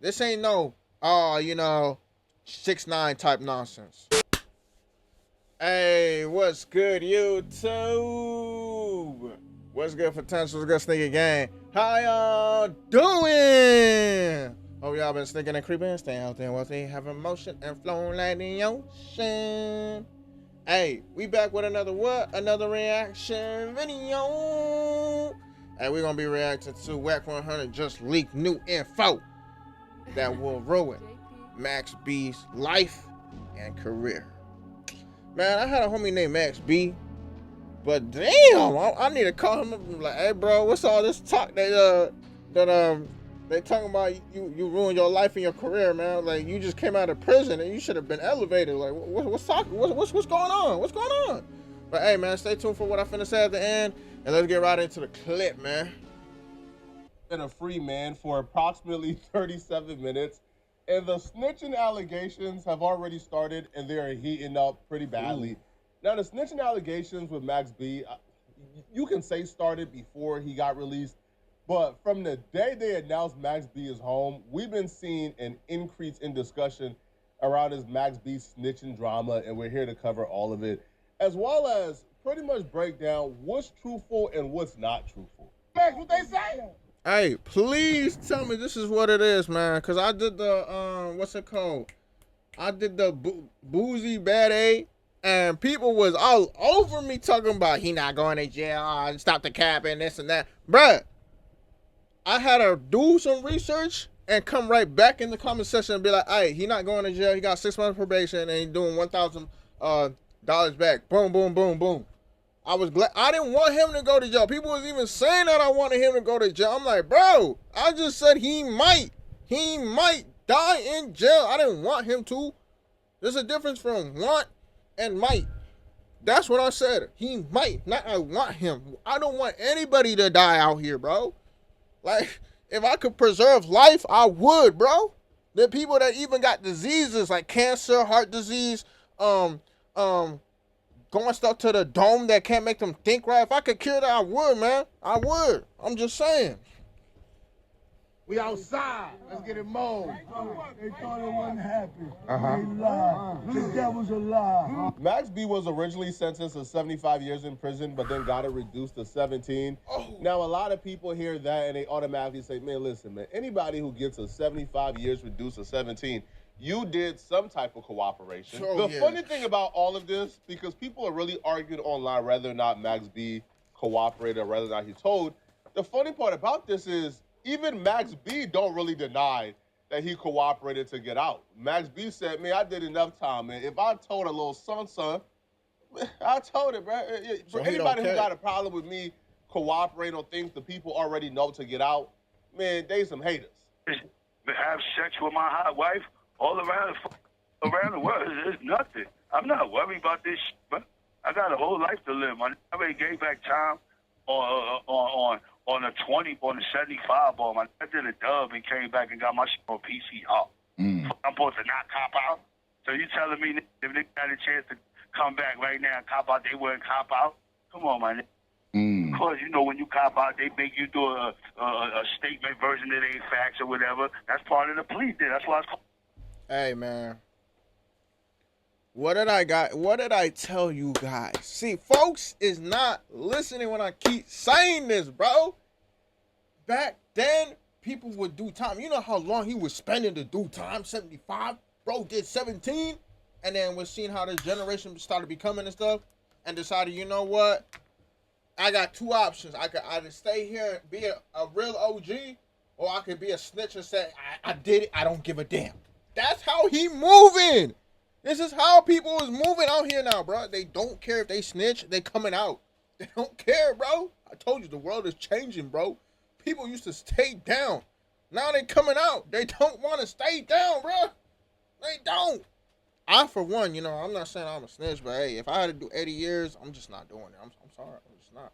This ain't no, 6ix9ine type nonsense. Hey, what's good, YouTube? What's good, potential? What's good, sneaky gang? How y'all doing? Hope y'all been sneaking and creeping, staying out there and wealthy, having motion and flowing like the ocean. Hey, we back with another what? Another reaction video. Hey, we're gonna be reacting to Whack 100 just leaked new info that will ruin Max B's life and career. Man, I had a homie named Max B, but damn, I need to call him up and be like, hey bro, what's all this talk that they talking about you ruined your life and your career, man? Like, you just came out of prison and you should have been elevated. Like, what's going on? What's going on? But hey, man, stay tuned for what I finna say at the end, and let's get right into the clip, man. Been a free man for approximately 37 minutes, and the snitching allegations have already started, and they are heating up pretty badly. Now, the snitching allegations with Max B, you can say started before he got released, but from the day they announced Max B is home, we've been seeing an increase in discussion around his Max B snitching drama, and we're here to cover all of it, as well as pretty much break down what's truthful and what's not truthful. Max, what they say? Hey, please tell me this is what it is, man. Because I did the, what's it called? I did the Boozy Bad A, and people was all over me talking about he not going to jail, stop the cap and this and that. Bruh, I had to do some research and come right back in the comment section and be like, hey, he not going to jail. He got 6 months probation and he doing $1,000 back. Boom, boom, boom, boom. I was glad. I didn't want him to go to jail. People was even saying that I wanted him to go to jail. I'm like, bro, I just said he might die in jail. I didn't want him to. There's a difference from want and might. That's what I said. He might, not I want him. I don't want anybody to die out here, bro. Like, if I could preserve life, I would, bro. There are people that even got diseases like cancer, heart disease, going stuff to the dome that can't make them think right. If I could cure that, I would, man. I would. I'm just saying. We outside. Let's get it mowed. They thought it wasn't happening. They lied. The devil's a lie. Max B was originally sentenced to 75 years in prison, but then got it reduced to 17. Now, a lot of people hear that and they automatically say, man, listen, man, anybody who gets a 75 years reduced to 17, you did some type of cooperation. Funny thing about all of this, because people are really arguing online whether or not Max B cooperated or whether or not he told, the funny part about this is even Max B don't really deny that he cooperated to get out. Max B said, man, I did enough time, man. If I told a little son, I told it, bro. For anybody who got a problem with me cooperating on things the people already know to get out, man, they some haters. Have sex with my hot wife all around the world. It's nothing. I'm not worried about this shit, but I got a whole life to live. I already gave back time on a 20, on a 75 ball. I did a dub and came back and got my shit on PCR. I'm supposed to not cop out? So you telling me if they had a chance to come back right now and cop out, they wouldn't cop out? Come on, man. Of course, you know, when you cop out, they make you do a statement version that ain't facts or whatever. That's part of the plea deal. That's why it's called. Hey, man. What did I tell you guys? See, folks is not listening when I keep saying this, bro. Back then, people would do time. You know how long he was spending to do time? 75. Bro did 17. And then we're seeing how this generation started becoming and stuff. And decided, you know what? I got two options. I could either stay here and be a real OG, or I could be a snitch and say, I did it. I don't give a damn. That's how he moving. This is how people is moving out here now, bro. They don't care if they snitch. They coming out. They don't care, bro. I told you the world is changing, bro. People used to stay down. Now they coming out. They don't want to stay down, bro. They don't. I, for one, you know, I'm not saying I'm a snitch, but hey, if I had to do 80 years, I'm just not doing it. I'm sorry. I'm just not.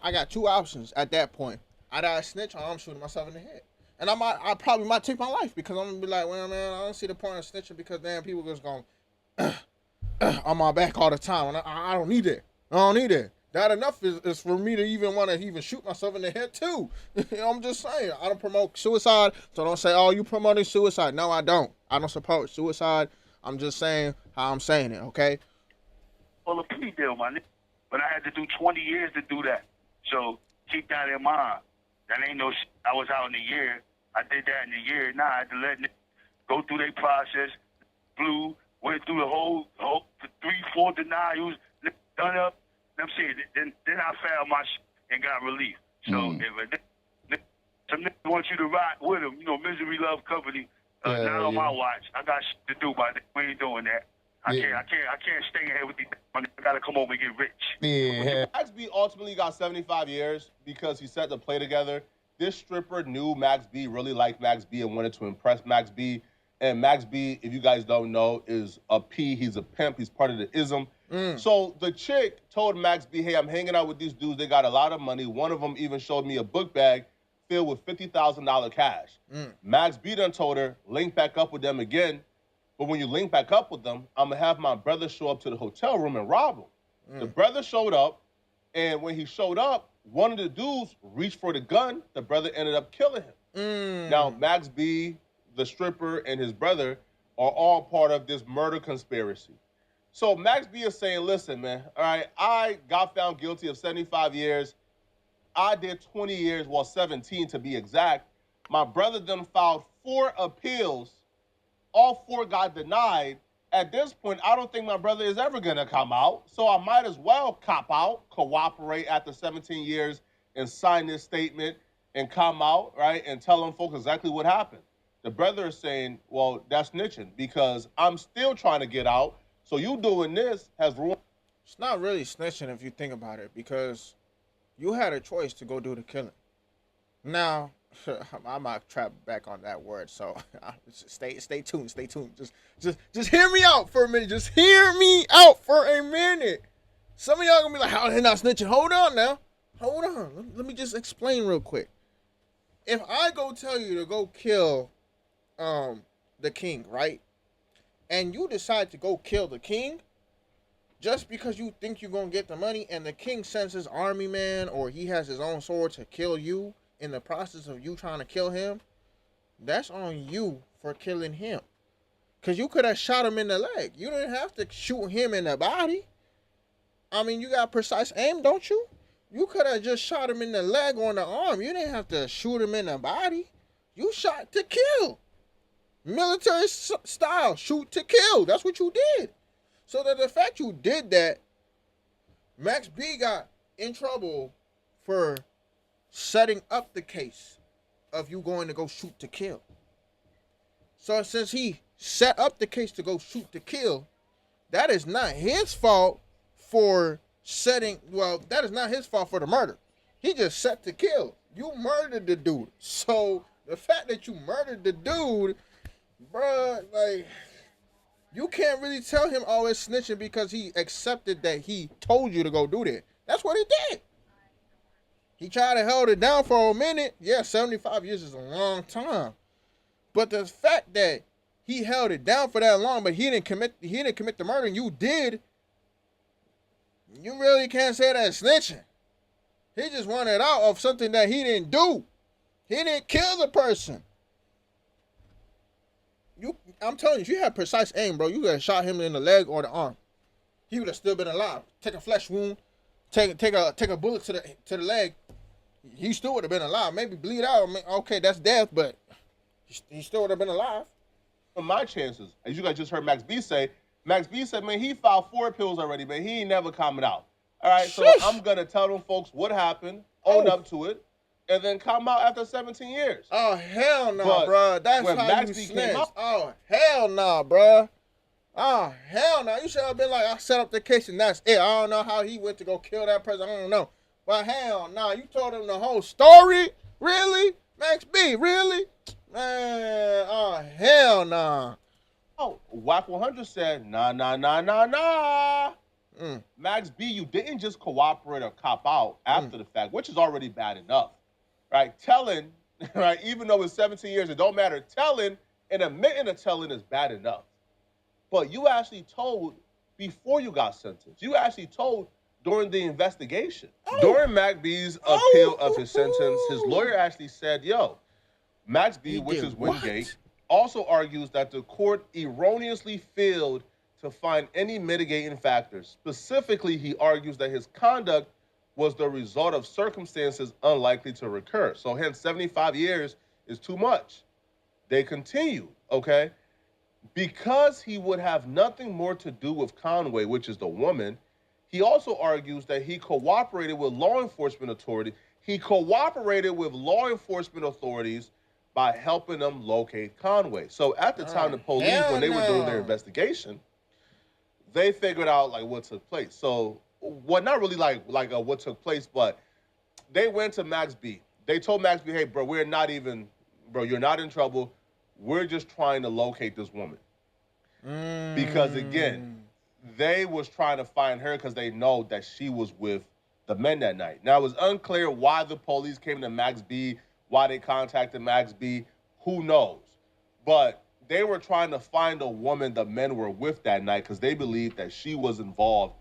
I got two options at that point. Either I snitch or I'm shooting myself in the head. And I probably might take my life because I'm going to be like, well, man, I don't see the point of snitching because, damn, people just going on my back all the time. And I don't need that. I don't need that. that enough is for me to even want to even shoot myself in the head too. I'm just saying, I don't promote suicide, so don't say, oh, you promoting suicide. No, I don't. I don't support suicide. I'm just saying how I'm saying it, okay? Well, a plea deal, my nigga. But I had to do 20 years to do that. So keep that in mind. That ain't no shit. I was out in a year. I did that in a year. Nah, I had to let niggas go through their process. Flew, went through the whole 3-4 denials, done up. I'm saying, then I found my shit and got relief. So if some niggas want you to ride with them, misery love company. Not on my watch. I got shit to do, but we ain't doing that. I can't stay in here with these. I gotta come over and get rich. Yeah. Max B ultimately got 75 years because he set the play together. This stripper knew Max B really liked Max B and wanted to impress Max B. And Max B, if you guys don't know, is a P. He's a pimp. He's part of the ism. So the chick told Max B, hey, I'm hanging out with these dudes. They got a lot of money. One of them even showed me a book bag filled with $50,000 cash. Max B done told her, link back up with them again. But when you link back up with them, I'm going to have my brother show up to the hotel room and rob him. The brother showed up, and when he showed up, one of the dudes reached for the gun. The brother ended up killing him. Now, Max B, the stripper, and his brother are all part of this murder conspiracy. So Max B is saying, listen, man, all right, I got found guilty of 75 years. I did 20 years, 17 to be exact. My brother then filed 4 appeals. All 4 got denied. At this point, I don't think my brother is ever going to come out. So I might as well cop out, cooperate after 17 years, and sign this statement and come out, right, and tell them folks exactly what happened. The brother is saying, well, that's snitching because I'm still trying to get out. So you doing this has ruined. It's not really snitching if you think about it, because you had a choice to go do the killing. Now, I'm not trapped back on that word, so stay tuned. Just hear me out for a minute. Just hear me out for a minute. Some of y'all gonna be like, how they not snitching? Hold on now. Hold on. Let me just explain real quick. If I go tell you to go kill the king, right? And you decide to go kill the king just because you think you're going to get the money, and the king sends his army man or he has his own sword to kill you in the process of you trying to kill him, that's on you for killing him. Because you could have shot him in the leg. You didn't have to shoot him in the body. I mean, you got precise aim, don't you? You could have just shot him in the leg or in the arm. You didn't have to shoot him in the body. You shot to kill. Military style, shoot to kill. That's what you did. So that the fact you did that, Max B got in trouble for setting up the case of you going to go shoot to kill. So since he set up the case to go shoot to kill, that is not his fault for that is not his fault for the murder. He just set to kill. You murdered the dude. So the fact that you murdered the dude, bruh, like, you can't really tell him, oh, it's snitching because he accepted that he told you to go do that. That's what he did. He tried to hold it down for a minute. Yeah, 75 years is a long time. But the fact that he held it down for that long, but he didn't commit the murder, and you did, you really can't say that's snitching. He just wanted out of something that he didn't do. He didn't kill the person. I'm telling you, if you had precise aim, bro, you could have shot him in the leg or the arm. He would have still been alive. Take a flesh wound, take a bullet to the leg. He still would have been alive. Maybe bleed out. Okay, that's death, but he still would have been alive. My chances, as you guys just heard Max B say, man, he filed 4 appeals already, man. He ain't never coming out. All right, so I'm going to tell them folks what happened, own up to it, and then come out after 17 years. Oh, hell no, nah, bro. That's how Max you snitch. Oh, hell no, nah, bro. Oh, hell no. Nah. You should have been like, I set up the case and that's it. I don't know how he went to go kill that person. I don't know. But hell no. Nah. You told him the whole story? Really? Max B, really? Man, oh, hell no. Nah. Oh, WAC 100 said, nah. Max B, you didn't just cooperate or cop out after the fact, which is already bad enough. Right, telling, right, even though it's 17 years, it don't matter. Telling and admitting to telling is bad enough. But you actually told before you got sentenced. You actually told during the investigation. During Mac B's appeal of his sentence, his lawyer actually said, yo, Max B, which is Wingate, also argues that the court erroneously failed to find any mitigating factors. Specifically, he argues that his conduct was the result of circumstances unlikely to recur. So hence 75 years is too much. They continue, okay? Because he would have nothing more to do with Conway, which is the woman, he also argues that he cooperated with law enforcement authorities. He cooperated with law enforcement authorities by helping them locate Conway. So at the time, the police, when they were doing their investigation, they figured out like what took place. So, well, not really like what took place, but they went to Max B. They told Max B, hey, bro, you're not in trouble. We're just trying to locate this woman. Because again, they was trying to find her because they know that she was with the men that night. Now, it was unclear why the police came to Max B, why they contacted Max B, who knows? But they were trying to find a woman the men were with that night because they believed that she was involved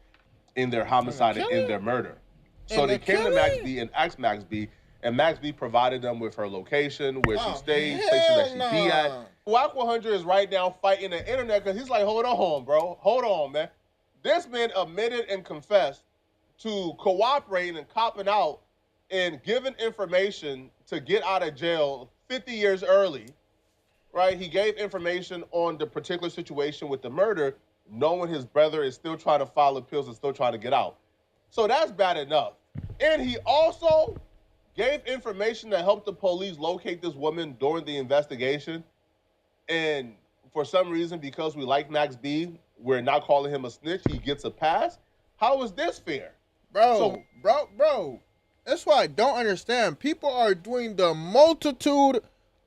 in their homicide and in their murder. So they came to Max B and asked Max B, and Max B provided them with her location, where she stayed, places that she be at. Wack 100 is right now fighting the internet because he's like, hold on, bro. Hold on, man. This man admitted and confessed to cooperating and copping out and giving information to get out of jail 50 years early, right? He gave information on the particular situation with the murder, knowing his brother is still trying to file appeals and still trying to get out. So that's bad enough. And he also gave information that helped the police locate this woman during the investigation. And for some reason, because we like Max B, we're not calling him a snitch. He gets a pass. How is this fair? Bro. That's why I don't understand. People are doing the multitude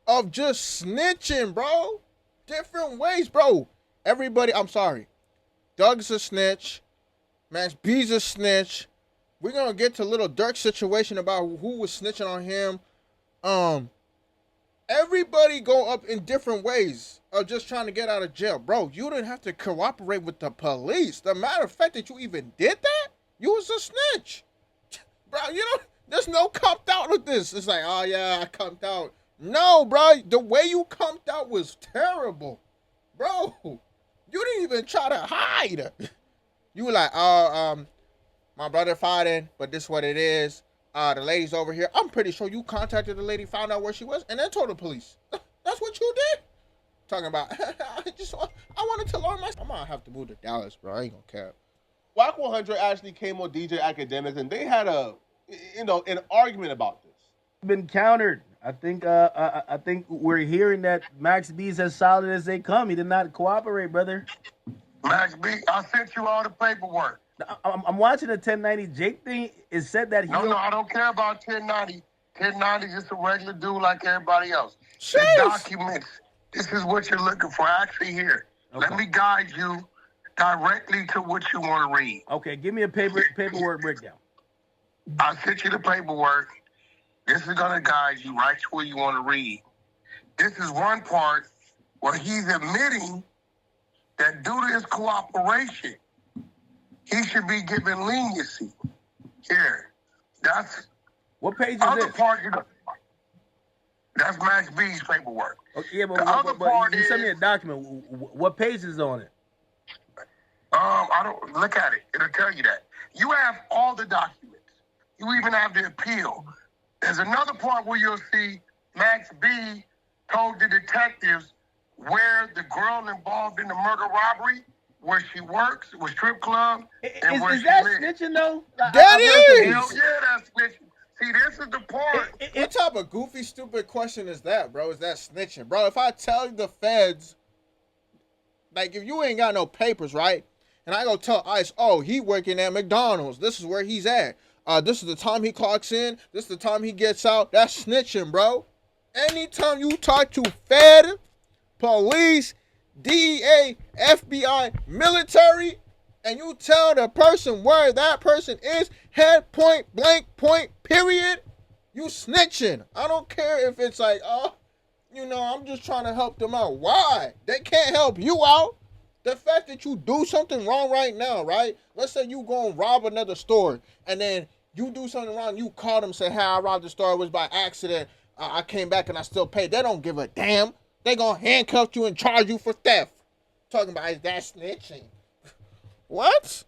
of just snitching, bro. Different ways, bro. Everybody, I'm sorry. Doug's a snitch. Max B's a snitch. We're going to get to Little Dirk's situation about who was snitching on him. Everybody go up in different ways of just trying to get out of jail. Bro, you didn't have to cooperate with the police. The matter of fact that you even did that, you was a snitch. Bro, there's no comped out with this. It's like, oh, yeah, I comped out. No, bro, the way you comped out was terrible. Bro, you didn't even try to hide. You were like, my brother fighting, but this is what it is. The lady's over here. I'm pretty sure you contacted the lady, found out where she was, and then told the police. That's what you did? Talking about, I wanted to learn I might have to move to Dallas, bro. I ain't gonna care. Wack 100 actually came on DJ Academics, and they had an argument about this. Been countered. I think we're hearing that Max B's as solid as they come. He did not cooperate, brother. Max B, I sent you all the paperwork. I'm watching the 1090 Jake thing. It said that he... No, I don't care about 1090. 1090 is just a regular dude like everybody else. Jeez. The documents, this is what you're looking for. Actually, here, let me guide you directly to what you want to read. Okay, give me a paperwork breakdown. I sent you the paperwork. This is going to guide you right to where you want to read. This is one part where he's admitting that due to his cooperation, he should be given leniency. Here, that's what page is other this? part. That's Max B's paperwork. Okay, yeah, but you sent me a document. What page is on it? I don't look at it. It'll tell you that. You have all the documents. You even have the appeal. There's another part where you'll see Max B told the detectives where the girl involved in the murder robbery, where she works, with strip club, and where is that lives. snitching though? That is. Hell yeah, that's snitching. See, this is the part. What type of goofy, stupid question is that, bro? Is that snitching? Bro, if I tell the feds, like, if you ain't got no papers, right? And I go tell ICE, oh, he working at McDonald's. This is where he's at. This is the time he clocks in. This is the time he gets out. That's snitching, bro. Anytime you talk to Fed, police, DEA, FBI, military, and you tell the person where that person is, head point, blank point, period, you snitching. I don't care if it's like, I'm just trying to help them out. Why? They can't help you out. The fact that you do something wrong right now, right? Let's say you go and rob another store, and then you do something wrong. You call them, say, "Hey, I robbed the store. It was by accident. I came back and I still paid." They don't give a damn. They gonna handcuff you and charge you for theft. Talking about is that snitching? What?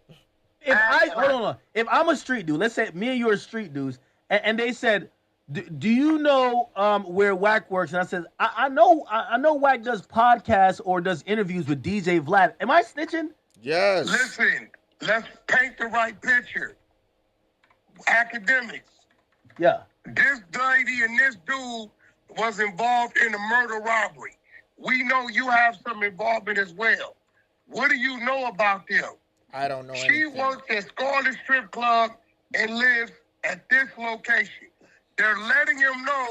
If I hold on, if I'm a street dude, let's say me and you are street dudes, and they said, "Do you know where Wack works?" And I said, "I know Wack does podcasts or does interviews with DJ Vlad." Am I snitching? Yes. Listen, let's paint the right picture. Academics. Yeah. This lady and this dude was involved in a murder robbery. We know you have some involvement as well. What do you know about them? I don't know She anything. works at Scarlet Strip Club and lives at this location. They're letting him know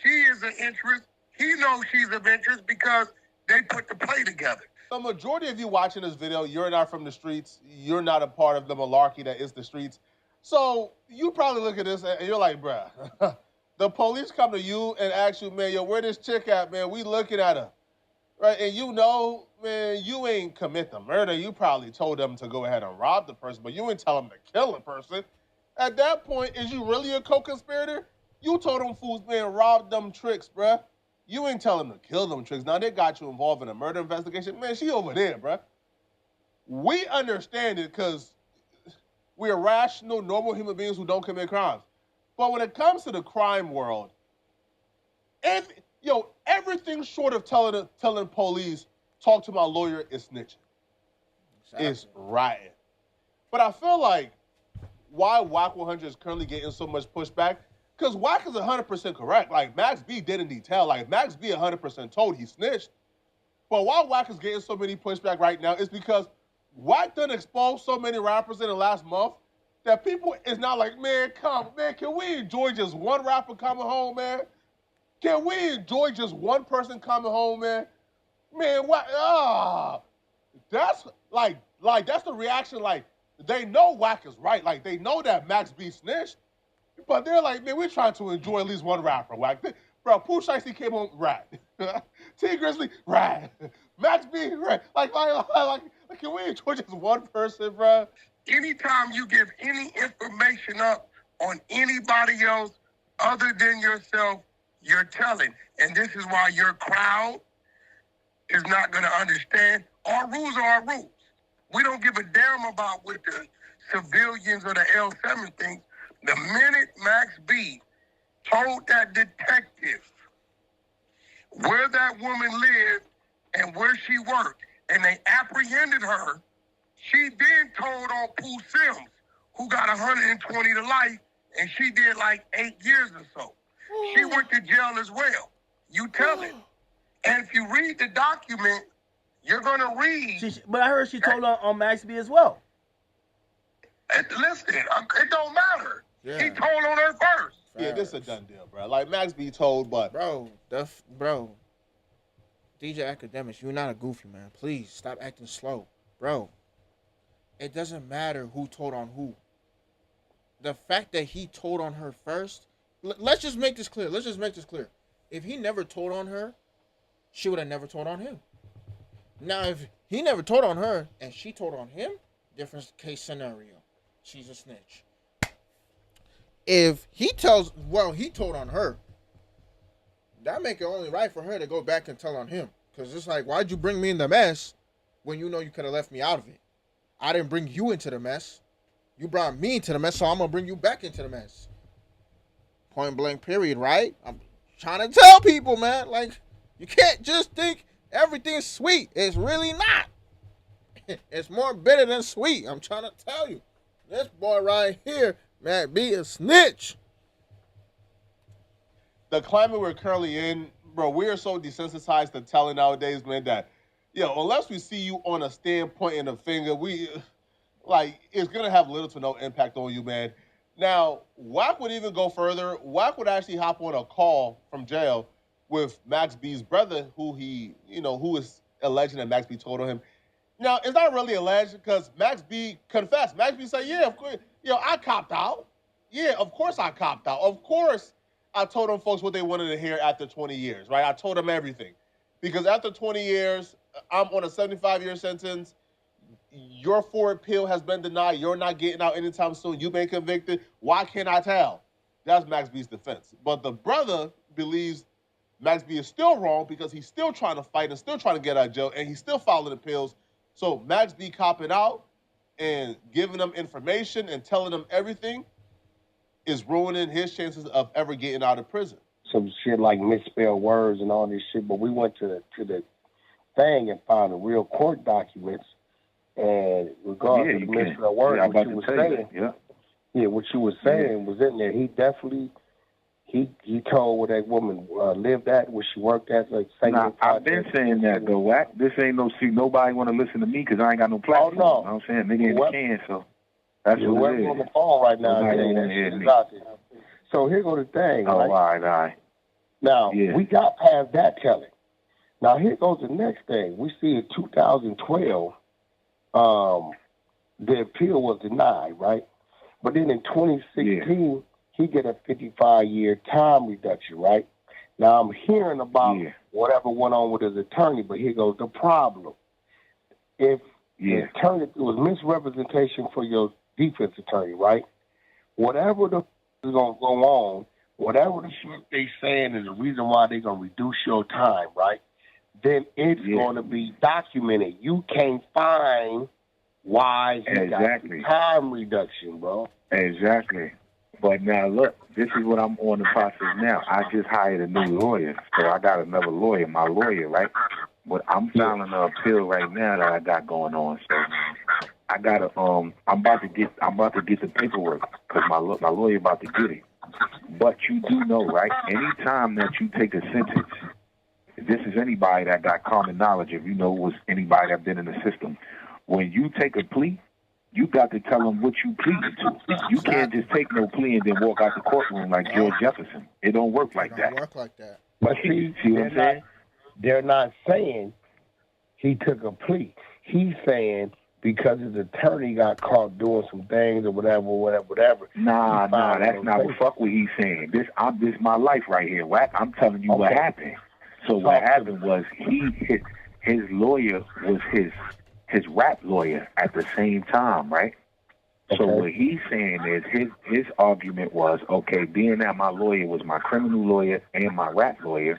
she is an interest. He knows she's of interest because they put the play together. The majority of you watching this video, you're not from the streets. You're not a part of the malarkey that is the streets. So you probably look at this and you're like, bruh, the police come to you and ask you, man, yo, where this chick at, man? We looking at her, right? And you know, man, you ain't commit the murder. You probably told them to go ahead and rob the person, but you ain't tell them to kill the person. At that point, is you really a co-conspirator? You told them fools, man, rob them tricks, bruh. You ain't tell them to kill them tricks. Now they got you involved in a murder investigation. Man, she over there, bruh. We understand it because we're rational, normal human beings who don't commit crimes. But when it comes to the crime world, everything short of telling police, talk to my lawyer, is snitching. Exactly. It's rioting. But I feel like why Wack 100 is currently getting so much pushback, because Wack is 100% correct. Like, Max B didn't detail. Like, Max B 100% told he snitched. But why Wack is getting so many pushback right now is because Wack done exposed so many rappers in the last month that people is not like, man, can we enjoy just one rapper coming home, man? Can we enjoy just one person coming home, man? Man, what? That's that's the reaction. Like, they know Wack is right. Like, they know that Max B snitched, but they're like, man, we're trying to enjoy at least one rapper. Wack, bro, Pooh Shiesty came home, rat. T Grizzly, rat. Max B, rat. Like, can we enjoy just one person, bro? Anytime you give any information up on anybody else other than yourself, you're telling. And this is why your crowd is not going to understand. Our rules are our rules. We don't give a damn about what the civilians or the L7 think. The minute Max B told that detective where that woman lived and where she worked, and they apprehended her, she then told on Pooh Sims, who got 120 to life, and she did like 8 years or so. She went to jail as well. You tell it. And if you read the document, you're going to read. But I heard she told on Max B as well. Listen, it don't matter. Yeah. He told on her first. Yeah, this is a done deal, bro. Like, Max B told, but Bro, DJ Academics, you're not a goofy, man. Please stop acting slow. Bro, it doesn't matter who told on who. The fact that he told on her first, let's just make this clear. If he never told on her, she would have never told on him. Now, if he never told on her and she told on him, different case scenario. She's a snitch. If he told on her, that make it only right for her to go back and tell on him. Because it's like, why'd you bring me in the mess when you know you could have left me out of it? I didn't bring you into the mess. You brought me into the mess, so I'm going to bring you back into the mess. Point blank period, right? I'm trying to tell people, man. Like, you can't just think everything's sweet. It's really not. It's more bitter than sweet. I'm trying to tell you. This boy right here, man, be a snitch. the climate we're currently in, bro, we are so desensitized to telling nowadays, man, that, unless we see you on a stand pointing a finger, it's going to have little to no impact on you, man. Now, Wack would even go further. Wack would actually hop on a call from jail with Max B's brother, who is alleging that Max B told on him. Now, it's not really alleged because Max B confessed. Max B said, yeah, of course, I copped out. Yeah, of course I copped out. Of course I told them folks what they wanted to hear after 20 years, right? I told them everything. Because after 20 years, I'm on a 75-year sentence. Your forward appeal has been denied. You're not getting out anytime soon. You've been convicted. Why can't I tell? That's Max B's defense. But the brother believes Max B is still wrong because he's still trying to fight and still trying to get out of jail, and he's still filing appeals. So Max B copping out and giving them information and telling them everything is ruining his chances of ever getting out of prison. Some shit like misspelled words and all this shit, but we went to the thing and found the real court documents. And regardless of the misspelled words, what you were saying, what you were saying was in there. He definitely he told where that woman lived at, where she worked at. Like, I've been saying that though. Wack. This ain't no see. Nobody want to listen to me because I ain't got no platform. Oh, no. You know what I'm saying? Nigga ain't can, so that's what it is. On the phone right now. So here go the thing. Oh, right? all right. Now, we got past that telling. Now, here goes the next thing. We see in 2012, the appeal was denied, right? But then in 2016, he get a 55-year time reduction, right? Now, I'm hearing about whatever went on with his attorney, but here goes the problem. If the attorney, it was misrepresentation for your defense attorney, right? Whatever the is going to go on, whatever the shit they saying is the reason why they're going to reduce your time, right? Then it's going to be documented. You can't find why he got the time reduction, bro. Exactly. But now, look, this is what I'm on the process now. I just hired a new lawyer, so I got another lawyer, my lawyer, right? But I'm filing an appeal right now that I got going on. So I gotta, I'm about to get the paperwork because my lawyer about to get it. But you do know, right? Anytime that you take a sentence, this is anybody that got common knowledge. If you know, was anybody that been in the system. When you take a plea, you got to tell them what you pleaded to. You can't just take no plea and then walk out the courtroom like George Jefferson. It don't work like that. But see what I'm saying? They're not saying he took a plea. He's saying because his attorney got caught doing some things or whatever. Nah, that's not what fuck what he's saying. This my life right here, Wack. I'm telling you what happened. So what happened was his lawyer was his rap lawyer at the same time, right? So what he's saying is his argument was, okay, being that my lawyer was my criminal lawyer and my rap lawyer,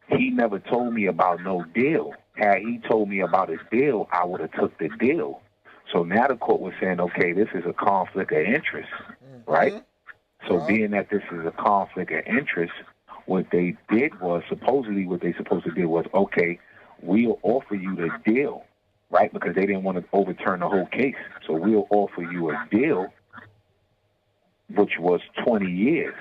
he never told me about no deal. Had he told me about his deal, I would have took the deal. So now the court was saying, okay, this is a conflict of interest, right? So being that this is a conflict of interest, what they did was, supposedly what they supposed to do was, okay, we'll offer you the deal, right? Because they didn't want to overturn the whole case. So we'll offer you a deal, which was 20 years.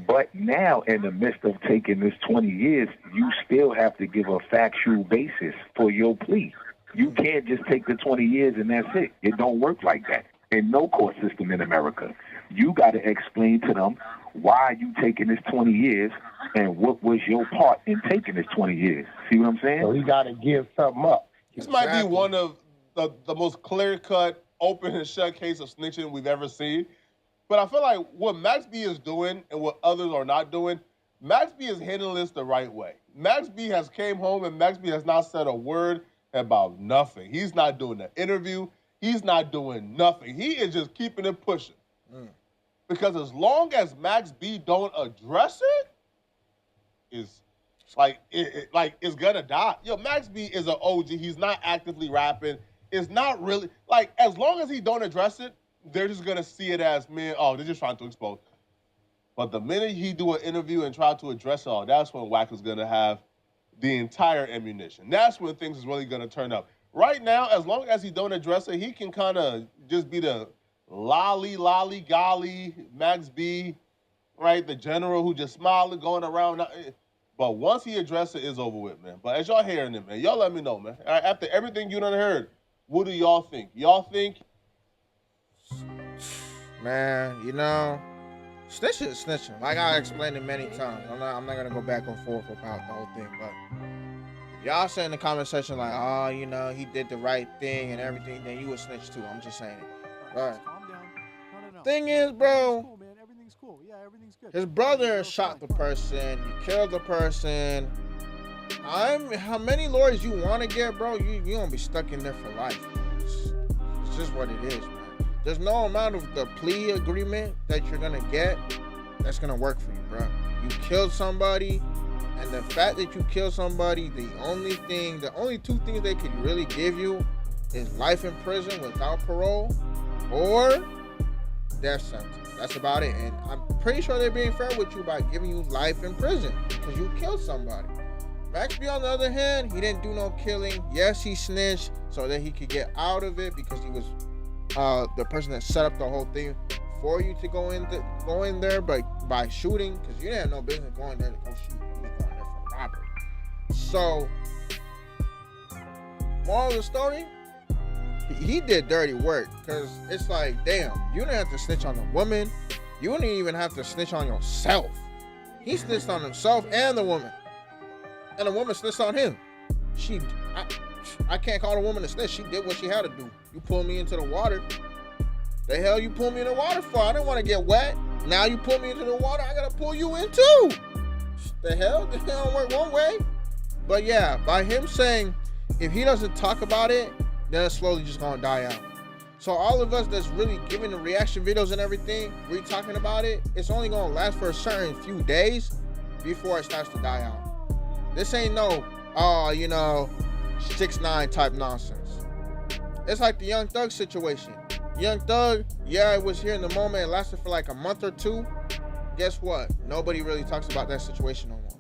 But now, in the midst of taking this 20 years, you still have to give a factual basis for your plea. You can't just take the 20 years and that's it. It don't work like that in no court system in America. You got to explain to them why you taking this 20 years and what was your part in taking this 20 years. See what I'm saying? So he got to give something up. This might be one of the most clear-cut, open and shut case of snitching we've ever seen. But I feel like what Max B is doing and what others are not doing, Max B is handling this the right way. Max B has came home and Max B has not said a word about nothing. He's not doing an interview. He's not doing nothing. He is just keeping it pushing. Because as long as Max B don't address it, it's gonna die. Yo, Max B is an OG. He's not actively rapping. It's not really, like, as long as he don't address it, they're just gonna see it as, man, oh, they're just trying to expose. But the minute he do an interview and try to address it all, that's when Wack is gonna have the entire ammunition. That's when things is really gonna turn up. Right now, as long as he don't address it, he can kind of just be the lolly golly Max B, right? The general who just smiling, going around. But once he addresses it, it's over with, man. But as y'all hearing it, man, y'all let me know, man. All right, after everything you done heard, what do y'all think? Y'all think? Man, you know, snitching is snitching. Like I explained it many times. I'm not gonna go back and forth about the whole thing, but y'all say in the comment section like, oh, you know, he did the right thing and everything, then you would snitch too. I'm just saying it. But calm down. No. Thing is, bro, Cool, man. Everything's cool. Yeah, everything's good. his brother shot the person, he killed the person, How many lawyers you want to get, bro? You gonna be stuck in there for life. It's just what it is, man. There's no amount of the plea agreement that you're gonna get that's gonna work for you, bro. You killed somebody, and the fact that you killed somebody, the only two things they could really give you is life in prison without parole or death sentence. That's about it. And I'm pretty sure they're being fair with you by giving you life in prison because you killed somebody. Max B, on the other hand, he didn't do no killing. Yes, he snitched so that he could get out of it because he was the person that set up the whole thing for you to go in there, but by shooting, because you didn't have no business going there to go shoot. You was going there for robbery. So, moral of the story, he did dirty work, because it's like, damn, you didn't have to snitch on the woman. You didn't even have to snitch on yourself. He snitched on himself and the woman. And the woman snitched on him. I can't call the woman a snitch. She did what she had to do. You pulled me into the water. The hell you pulled me in the water for? I didn't want to get wet. Now you pull me into the water, I gotta pull you in too. The hell? This don't work one way. But yeah, by him saying, if he doesn't talk about it, then it's slowly just gonna die out. So all of us that's really giving the reaction videos and everything, we're talking about it, it's only gonna last for a certain few days before it starts to die out. This ain't no, 6ix9ine type nonsense. It's like the Young Thug situation. Young Thug, yeah, it was here in the moment. It lasted for like a month or two. Guess what? Nobody really talks about that situation no more.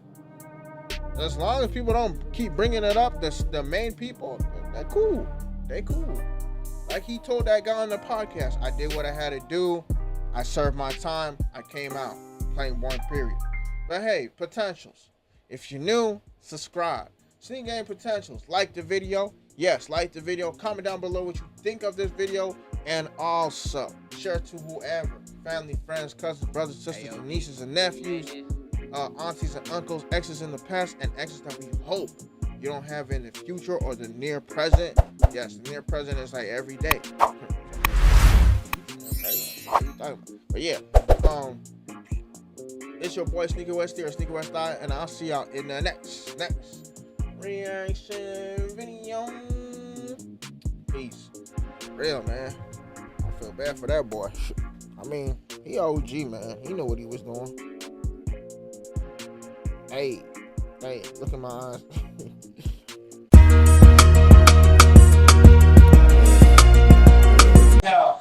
As long as people don't keep bringing it up, the main people, they're cool. They cool. Like he told that guy on the podcast, I did what I had to do. I served my time. I came out. Plain one, period. But hey, potentials. If you're new, subscribe. Sneak Game Potentials. Like the video. Yes, like the video. Comment down below what you think of this video. And also, share it to whoever. Family, friends, cousins, brothers, sisters, and nieces and nephews. Aunties and uncles, exes in the past, and exes that we hope you don't have in the future or the near present. Yes, the near present is like every day. But yeah, it's your boy Sneakywesti or Sneakywesti, and I'll see y'all in the next reaction video. Peace. Real, man. I feel bad for that boy. I mean, he OG, man. He knew what he was doing. Hey, look at my eyes.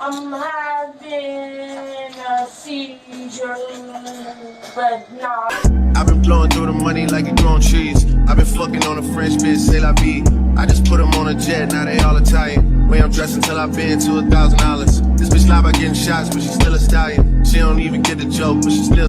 I'm having a seizure, but not. I've been blowing through the money like it growing trees. I've been fucking on a French bitch, c'est la vie. I just put them on a jet, now they all Italian. Way I'm dressed until I've been to $1,000. This bitch lie about getting shots, but she's still a stallion. She don't even get the joke, but she still